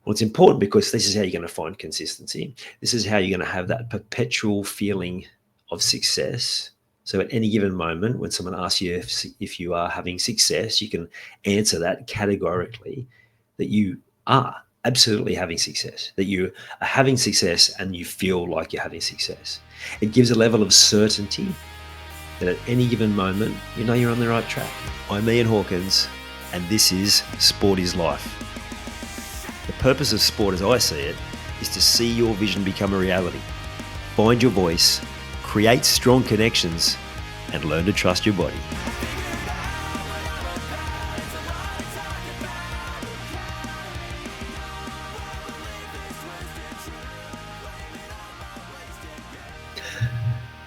Well, it's important because this is how you're going to find consistency. This is how you're going to have that perpetual feeling of success. So at any given moment, when someone asks you if you are having success, you can answer that categorically that you are absolutely having success, that you are having success and you feel like you're having success. It gives a level of certainty that at any given moment, you know you're on the right track. I'm Ian Hawkins, and this is Sport is Life. The purpose of sport, as I see it, is to see your vision become a reality. Find your voice, create strong connections, and learn to trust your body.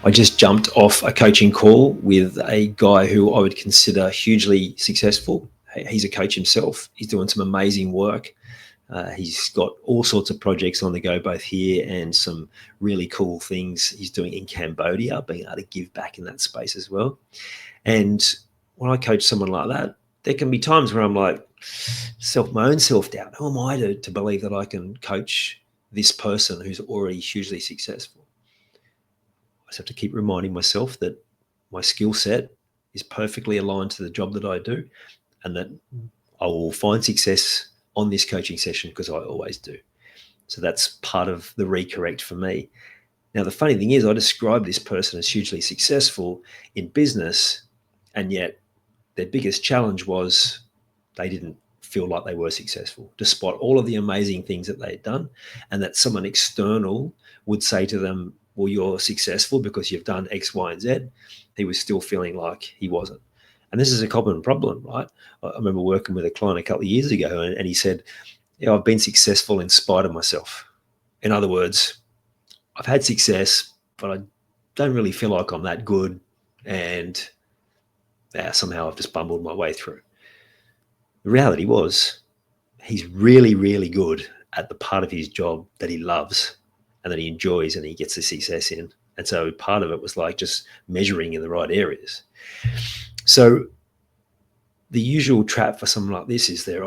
I just jumped off a coaching call with a guy who I would consider hugely successful. He's a coach himself. He's doing some amazing work. He's got all sorts of projects on the go, both here and some really cool things he's doing in Cambodia, being able to give back in that space as well. And when I coach someone like that, there can be times where I'm like, my own self-doubt. Who am I to believe that I can coach this person who's already hugely successful? I just have to keep reminding myself that my skill set is perfectly aligned to the job that I do, and that I will find success on this coaching session because I always do. So that's part of the recorrect for me. Now, the funny thing is, I describe this person as hugely successful in business, and yet their biggest challenge was they didn't feel like they were successful, despite all of the amazing things that they had done, and that someone external would say to them, well, you're successful because you've done X, Y, and Z. He was still feeling like he wasn't. And this is a common problem, right? I remember working with a client a couple of years ago, and he said, I've been successful in spite of myself. In other words, I've had success, but I don't really feel like I'm that good, and somehow I've just bumbled my way through. The reality was he's really, really good at the part of his job that he loves and that he enjoys and he gets the success in. And so part of it was like just measuring in the right areas. So the usual trap for someone like this is they're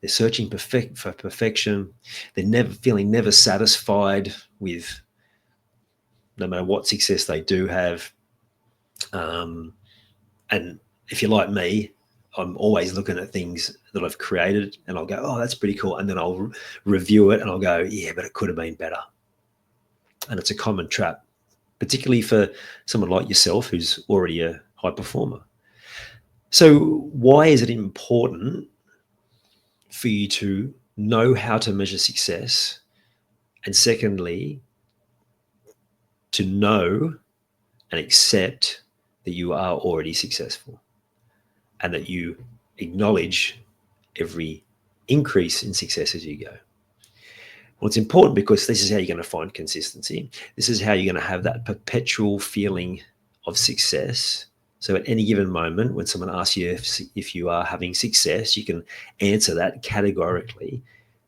searching for perfection. They're never satisfied with no matter what success they do have. And if you're like me, I'm always looking at things that I've created and I'll go, oh, that's pretty cool. And then I'll review it and I'll go, yeah, but it could have been better. And it's a common trap, particularly for someone like yourself who's already a high performer. So why is it important for you to know how to measure success? And secondly, to know and accept that you are already successful and that you acknowledge every increase in success as you go. Well, it's important because this is how you're going to find consistency. This is how you're going to have that perpetual feeling of success. So at any given moment, when someone asks you if you are having success, you can answer that categorically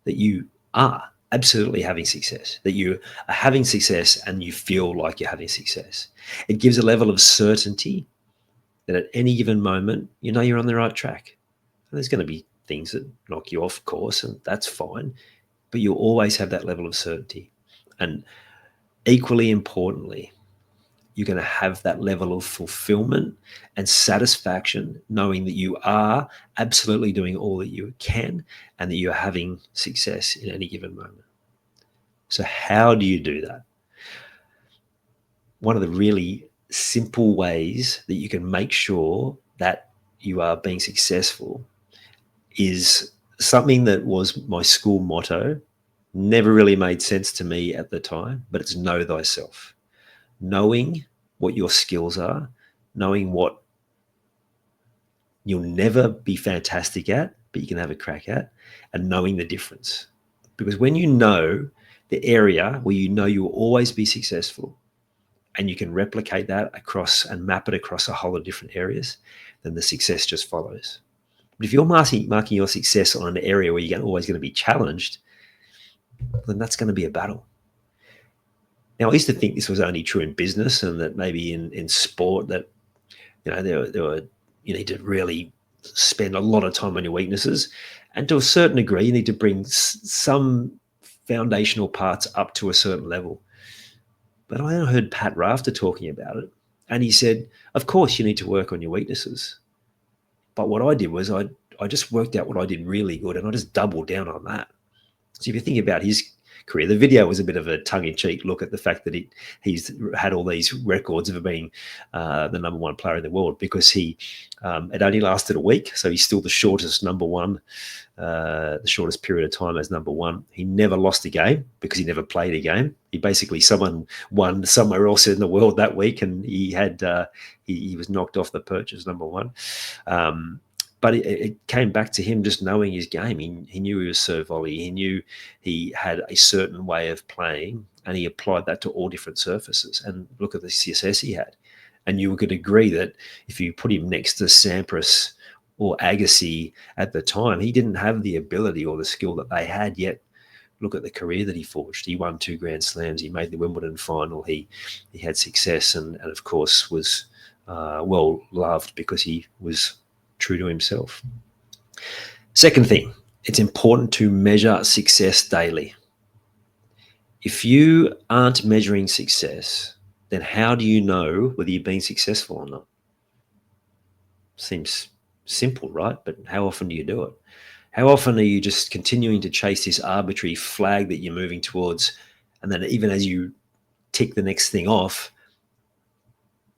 that you are absolutely having success, that you are having success and you feel like you're having success. It gives a level of certainty that at any given moment, you know you're on the right track. And there's going to be things that knock you off course, and that's fine, but you'll always have that level of certainty. And equally importantly, you're going to have that level of fulfillment and satisfaction, knowing that you are absolutely doing all that you can and that you're having success in any given moment. So how do you do that? One of the really simple ways that you can make sure that you are being successful is something that was my school motto, never really made sense to me at the time, but it's know thyself. Knowing what your skills are, knowing what you'll never be fantastic at, but you can have a crack at, and knowing the difference. Because when you know the area where you know you will always be successful, and you can replicate that across and map it across a whole lot of different areas, then the success just follows. But if you're marking your success on an area where you're always going to be challenged, then that's going to be a battle. Now, I used to think this was only true in business, and that maybe in sport that there were you need to really spend a lot of time on your weaknesses, And to a certain degree, you need to bring some foundational parts up to a certain level. But I heard Pat Rafter talking about it, and he said, of course, you need to work on your weaknesses. But what I did was I just worked out what I did really good, and I just doubled down on that. So if you think about his career, the video was a bit of a tongue-in-cheek look at the fact that he's had all these records of being the number one player in the world, because it only lasted a week. So he's still the shortest number one, the shortest period of time as number one. He never lost a game because he never played a game. He basically, someone won somewhere else in the world that week, and he had he was knocked off the perch as number one. But it came back to him just knowing his game. He knew he was serve volley. He knew he had a certain way of playing, and he applied that to all different surfaces. And look at the success he had. And you could agree that if you put him next to Sampras or Agassi at the time, he didn't have the ability or the skill that they had yet. Look at the career that he forged. He won 2 Grand Slams. He made the Wimbledon final. He had success, and of course was well loved because he was true to himself. Second thing, it's important to measure success daily. If you aren't measuring success, then how do you know whether you've been successful or not? Seems simple, right? But how often do you do it? How often are you just continuing to chase this arbitrary flag that you're moving towards, and then even as you tick the next thing off,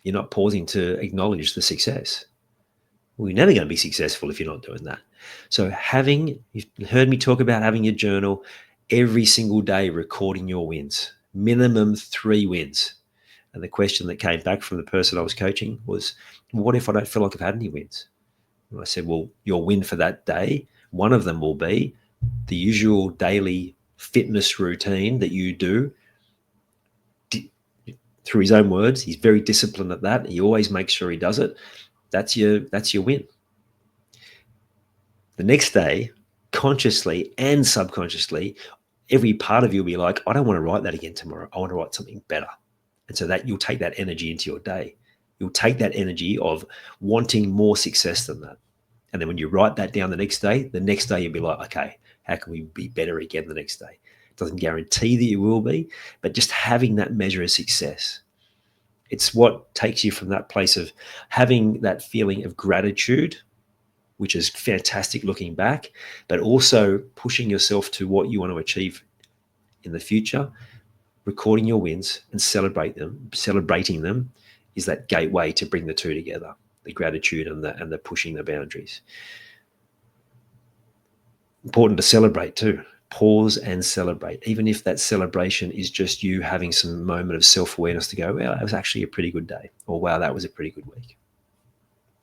you're not pausing to acknowledge the success? Well, you're never going to be successful if you're not doing that. So you've heard me talk about having a journal every single day, recording your wins, minimum 3 wins. And the question that came back from the person I was coaching was, what if I don't feel like I've had any wins? And I said, well, your win for that day, one of them will be the usual daily fitness routine that you do. Through his own words, he's very disciplined at that. He always makes sure he does it. That's your win. The next day, consciously and subconsciously, every part of you will be like, I don't want to write that again tomorrow. I want to write something better. And so that you'll take that energy into your day. You'll take that energy of wanting more success than that. And then when you write that down the next day you'll be like, okay, how can we be better again the next day? It doesn't guarantee that you will be, but just having that measure of success. It's what takes you from that place of having that feeling of gratitude, which is fantastic looking back, but also pushing yourself to what you want to achieve in the future. Recording your wins and celebrating them is that gateway to bring the two together, the gratitude and the pushing the boundaries. Important to celebrate too. Pause and celebrate, even if that celebration is just you having some moment of self-awareness to go, well, that was actually a pretty good day, or wow, that was a pretty good week.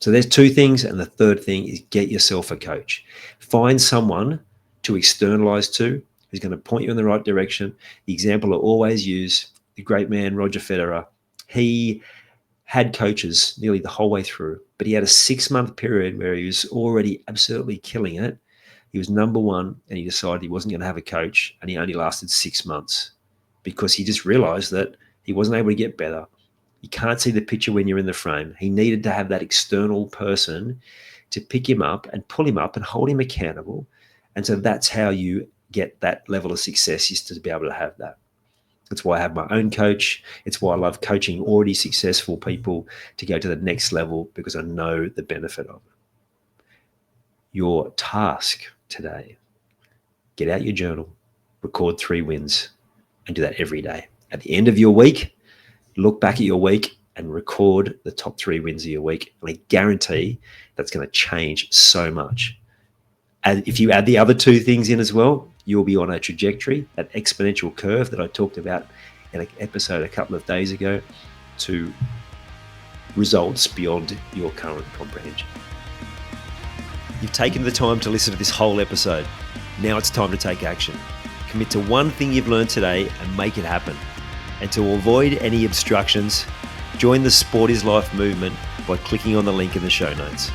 So there's 2 things. And the third thing is get yourself a coach. Find someone to externalize to who's going to point you in the right direction. The example I always use, the great man, Roger Federer, he had coaches nearly the whole way through, but he had a 6-month period where he was already absolutely killing it. He was number one, and he decided he wasn't going to have a coach, and he only lasted 6 months because he just realized that he wasn't able to get better. You can't see the picture when you're in the frame. He needed to have that external person to pick him up and pull him up and hold him accountable. And so that's how you get that level of success, is to be able to have that. That's why I have my own coach. It's why I love coaching already successful people to go to the next level, because I know the benefit of it. Your task today, get out your journal, record 3 wins, and do that every day. At the end of your week, look back at your week and record the top 3 wins of your week. And I guarantee that's going to change so much. And if you add the other 2 things in as well, you'll be on a trajectory, that exponential curve that I talked about in an episode a couple of days ago, to results beyond your current comprehension. You've taken the time to listen to this whole episode. Now it's time to take action. Commit to one thing you've learned today and make it happen. And to avoid any obstructions, join the Sport is Life movement by clicking on the link in the show notes.